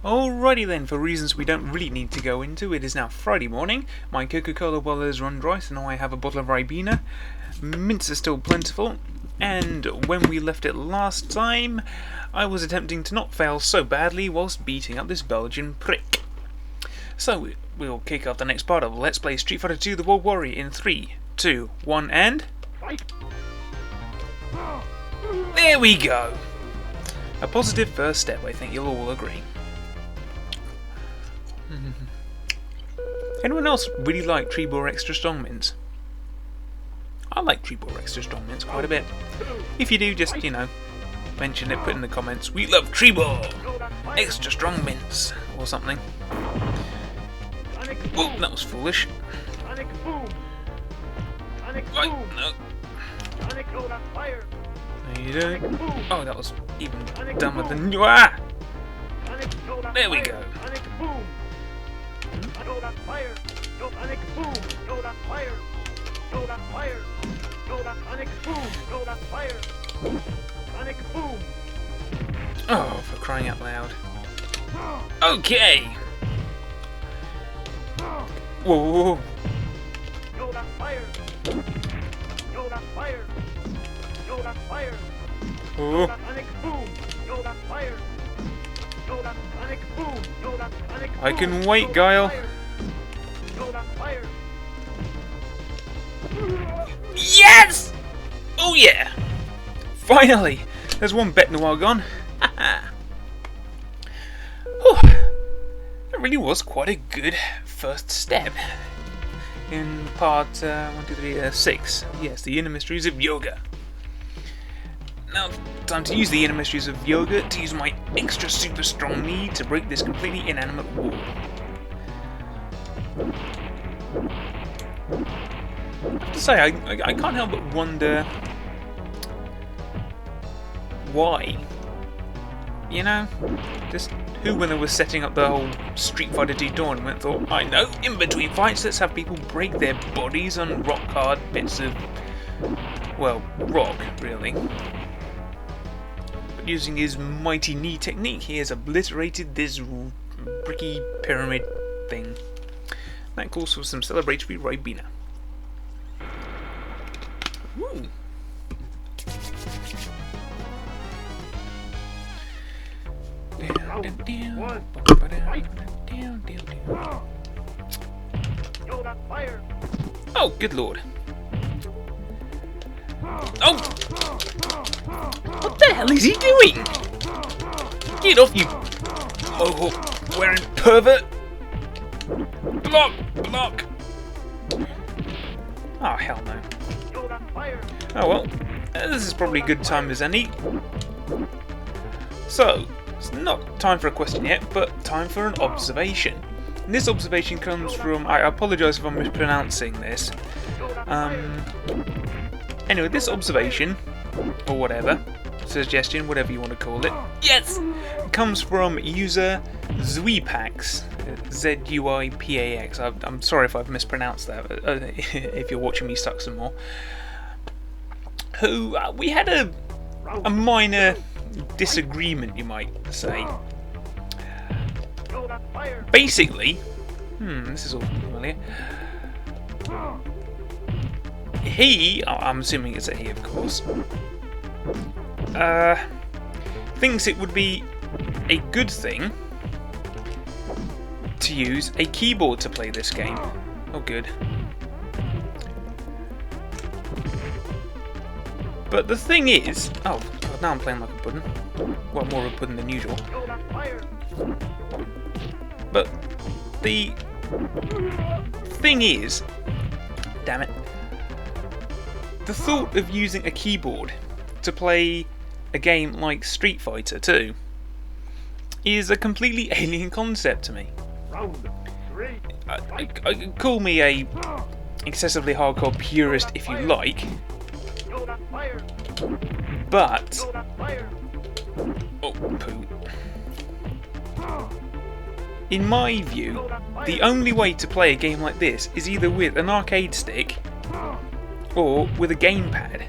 Alrighty then, for reasons we don't really need to go into, it is now Friday morning. My Coca-Cola well has run dry, so now I have a bottle of Ribena. Mints are still plentiful, and when we left it last time, I was attempting to not fail so badly whilst beating up this Belgian prick. So, we'll kick off the next part of Let's Play Street Fighter 2 The World Warrior in 3, 2, 1, and... there we go! A positive first step, I think you'll all agree. Anyone else really like Trebor Extra Strong Mints? I like Trebor Extra Strong Mints quite a bit. If you do, just, mention it, put in the comments, we love Trebor Extra Strong Mints, or something. Oh, that was foolish. Right, no. There you go. Oh, that was even dumber than you are. There we go. Oh, for crying out loud. Okay. Whoa. Oh. I can wait, Guile. Yes! Oh yeah! Finally! There's one bet Noir gone. That really was quite a good first step in part 6. Yes, the Inner Mysteries of Yoga. Now, time to use the Inner Mysteries of Yoga to use my extra super strong knee to break this completely inanimate wall. I have to say, I can't help but wonder why. Just who, when they were setting up the whole Street Fighter 2 tournament, thought, I know, in between fights, let's have people break their bodies on rock-hard bits of, well, rock, really. But using his mighty knee technique, he has obliterated this bricky pyramid thing. That calls for some celebratory Ribena. Woo! Oh, good lord. Oh! What the hell is he doing? Get off, you mohawk wearing pervert! Block! Oh, hell no. Oh well, this is probably a good time as any. So, it's not time for a question yet, but time for an observation. And this observation comes from, I apologise if I'm mispronouncing this. Anyway, this observation, or whatever, suggestion, whatever you want to call it, yes, comes from user zuipax, ZUIPAX. I'm sorry if I've mispronounced that, if you're watching me suck some more. Who, we had a minor disagreement, you might say. Basically, this is all familiar. He, I'm assuming it's a he, of course, thinks it would be a good thing to use a keyboard to play this game. Oh, good. But the thing is... oh, God, now I'm playing like a pudding. Well, more of a pudding than usual. But the thing is... damn it. The thought of using a keyboard to play a game like Street Fighter 2 is a completely alien concept to me. Call me a excessively hardcore purist if you like, but oh, poo. In my view, the only way to play a game like this is either with an arcade stick or with a gamepad.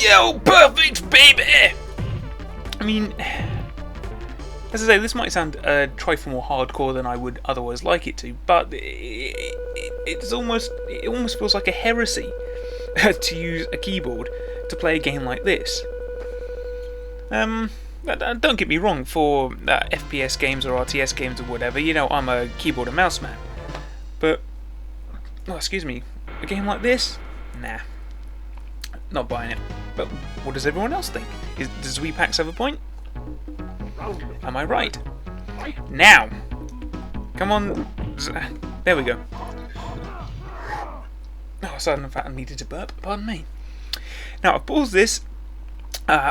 Yo, perfect, baby! I mean, As I say, this might sound a trifle more hardcore than I would otherwise like it to, but it almost feels like a heresy to use a keyboard to play a game like this. Don't get me wrong, for FPS games or RTS games or whatever, you know, I'm a keyboard and mouse man. But, oh, excuse me, a game like this? Nah. Not buying it. But what does everyone else think? Does zuipax have a point? Am I right? Now! Come on. There we go. Oh, sudden fact I needed to burp. Pardon me. Now, I've paused this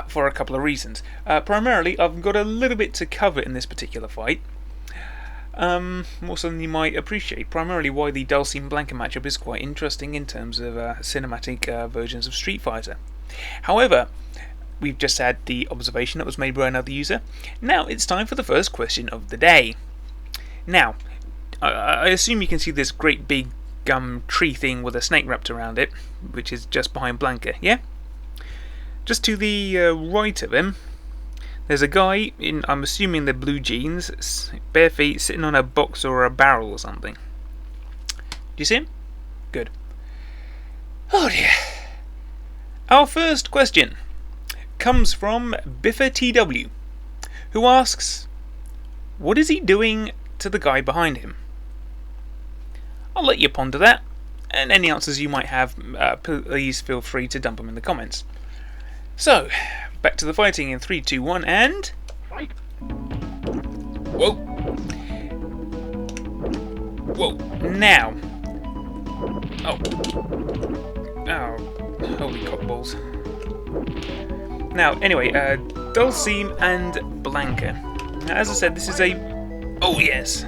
for a couple of reasons. Primarily, I've got a little bit to cover in this particular fight. More so than you might appreciate. Primarily why the Blanka matchup is quite interesting in terms of cinematic versions of Street Fighter. However, we've just had the observation that was made by another user. Now it's time for the first question of the day. Now, I assume you can see this great big tree thing with a snake wrapped around it, which is just behind Blanka, yeah? Just to the right of him, there's a guy in, I'm assuming they're blue jeans, bare feet, sitting on a box or a barrel or something. Do you see him? Good. Oh dear. Our first question comes from Biffa TW, who asks, what is he doing to the guy behind him? I'll let you ponder that, and any answers you might have, please feel free to dump them in the comments. So, back to the fighting in 3, 2, 1, and... Fight! Whoa! Whoa, now! Oh. Oh, holy cockballs. Now, anyway, Dulcim and Blanka. Now, as I said, this is a... Oh, yes!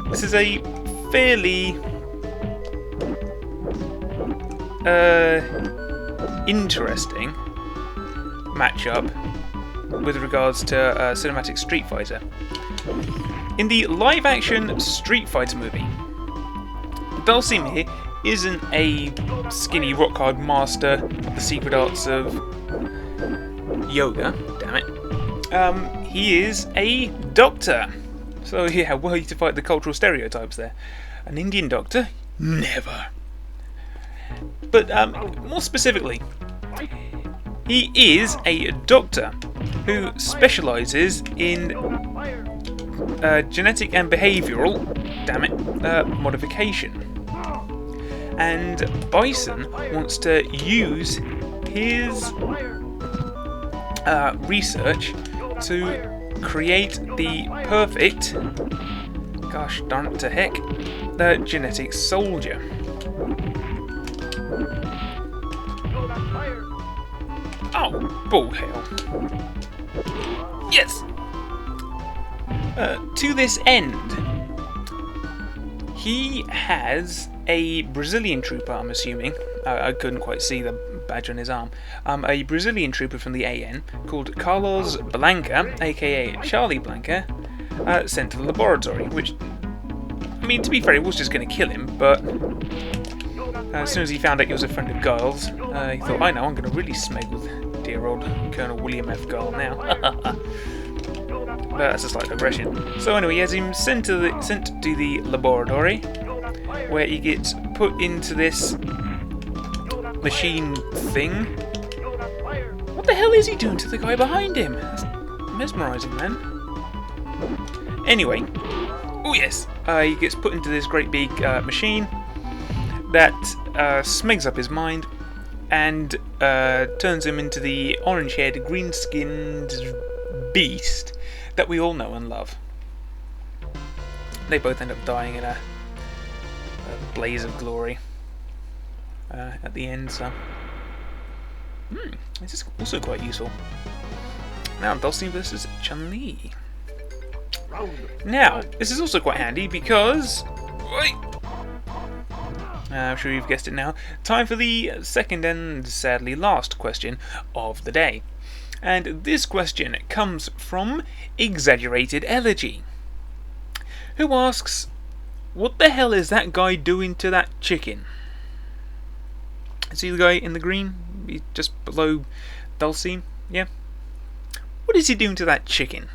This is a fairly... interesting matchup with regards to cinematic Street Fighter. In the live-action Street Fighter movie, Dulcim here isn't a skinny rock-hard master of the secret arts of yoga, damn it. He is a doctor. So yeah, were you to fight the cultural stereotypes there? An Indian doctor? Never. But more specifically, he is a doctor who specialises in genetic and behavioural, modification. And Bison wants to use his research to create the perfect, gosh darn it to heck, the genetic soldier. Oh, bull hell. Yes! To this end, he has a Brazilian trooper, I'm assuming. I couldn't quite see the badge on his arm. A Brazilian trooper from the AN called Carlos Blanka, aka Charlie Blanka, sent to the laboratory, which, I mean, to be fair, he was just going to kill him, but as soon as he found out he was a friend of Giles, he thought, I know, I'm going to really smeg with dear old Colonel William F. Guile now. But that's a slight digression. So anyway, he has him sent to the laboratory, where he gets put into this machine thing. What the hell is he doing to the guy behind him? That's mesmerising, man. Anyway, oh yes, he gets put into this great big machine that smegs up his mind and turns him into the orange-haired, green-skinned beast that we all know and love. They both end up dying in a blaze of glory at the end, so this is also quite useful. Now, Dulcim versus Chun-Li. Now, this is also quite handy because... I'm sure you've guessed it now. Time for the second and sadly last question of the day. And this question comes from Exaggerated Elegy, who asks, what the hell is that guy doing to that chicken? See the guy in the green? He's just below Dulcim? Yeah? What is he doing to that chicken?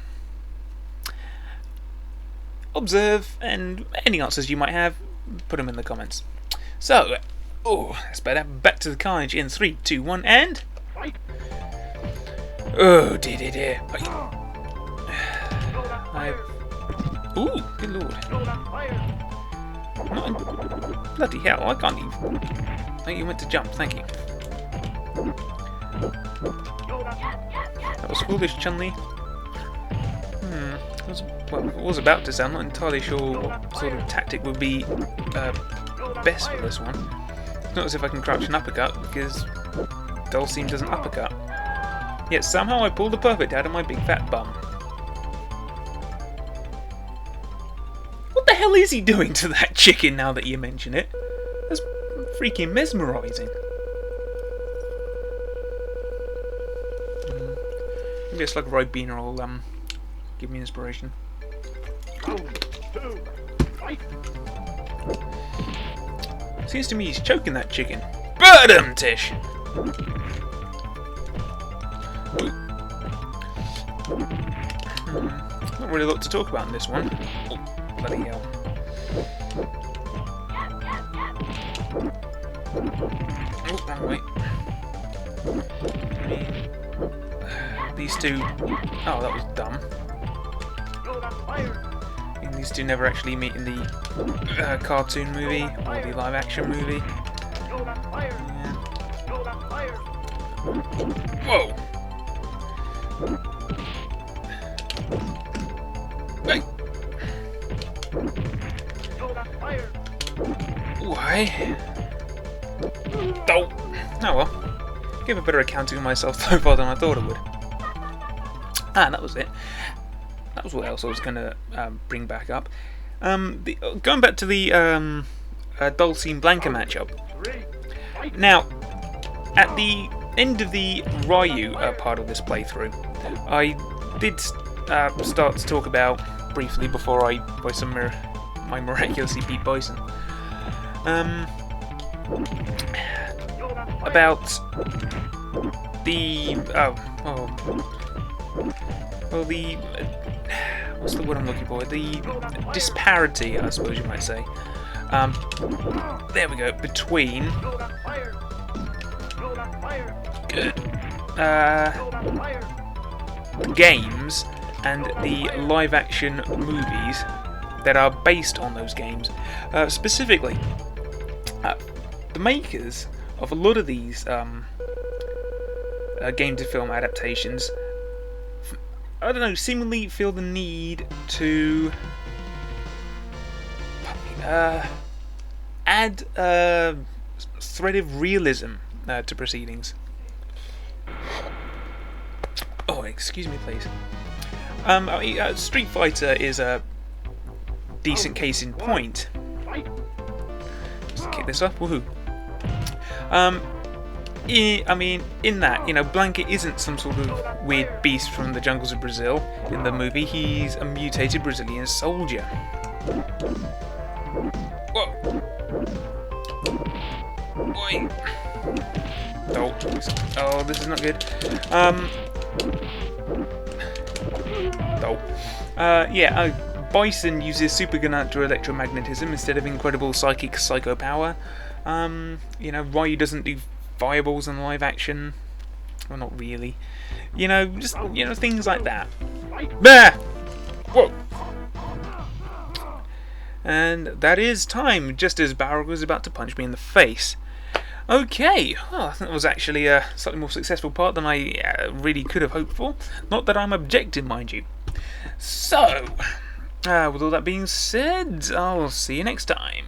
Observe, and any answers you might have, put them in the comments. So, that's better. Back to the carnage in 3, 2, 1, and... Oh, dear. Ooh, good lord. Bloody hell, I can't even... Oh, you went to jump, thank you. That was foolish, Chun-Li. I was about to say, I'm not entirely sure what sort of tactic would be best for this one. It's not as if I can crouch an uppercut, because Dulcine doesn't uppercut. Yet somehow I pulled the perfect out of my big fat bum. What the hell is he doing to that chicken now that you mention it? That's freaking mesmerising. Maybe it's like Ribena will give me inspiration. Seems to me he's choking that chicken. Bird him, Tish! Not really a lot to talk about in this one. Oh, bloody hell. Oh, wrong way. These two... Oh, that was dumb. And these two never actually meet in the cartoon movie or the live action movie. Yeah. Whoa! Hey! Why? Oh! Oh well. Gave a better accounting of myself so far than I thought it would. Ah, that was it. That was what else I was going to bring back up. Going back to the Dulcine Blanka matchup. Now, at the end of the Ryu part of this playthrough, I did start to talk about, briefly before I my miraculously beat Bison, about the... Well, the... what's the word I'm looking for? The disparity, I suppose you might say. There we go. Between... the games and the live-action movies that are based on those games. Specifically, the makers of a lot of these game-to-film adaptations, I don't know, seemingly feel the need to add a thread of realism to proceedings. Oh, excuse me, please. Street Fighter is a decent case in point. Let's kick this up. Woohoo! In that, Blanka isn't some sort of weird beast from the jungles of Brazil in the movie. He's a mutated Brazilian soldier. Whoa! Oi! Oh, this is not good. Bison uses supernatural electromagnetism instead of incredible psychic psycho power. Ryu doesn't do fireballs in live action. Well, not really. Just things like that. There! Whoa! And that is time, just as Barrel was about to punch me in the face. Okay, well, I think that was actually a slightly more successful part than I really could have hoped for. Not that I'm objective, mind you. So, with all that being said, I'll see you next time.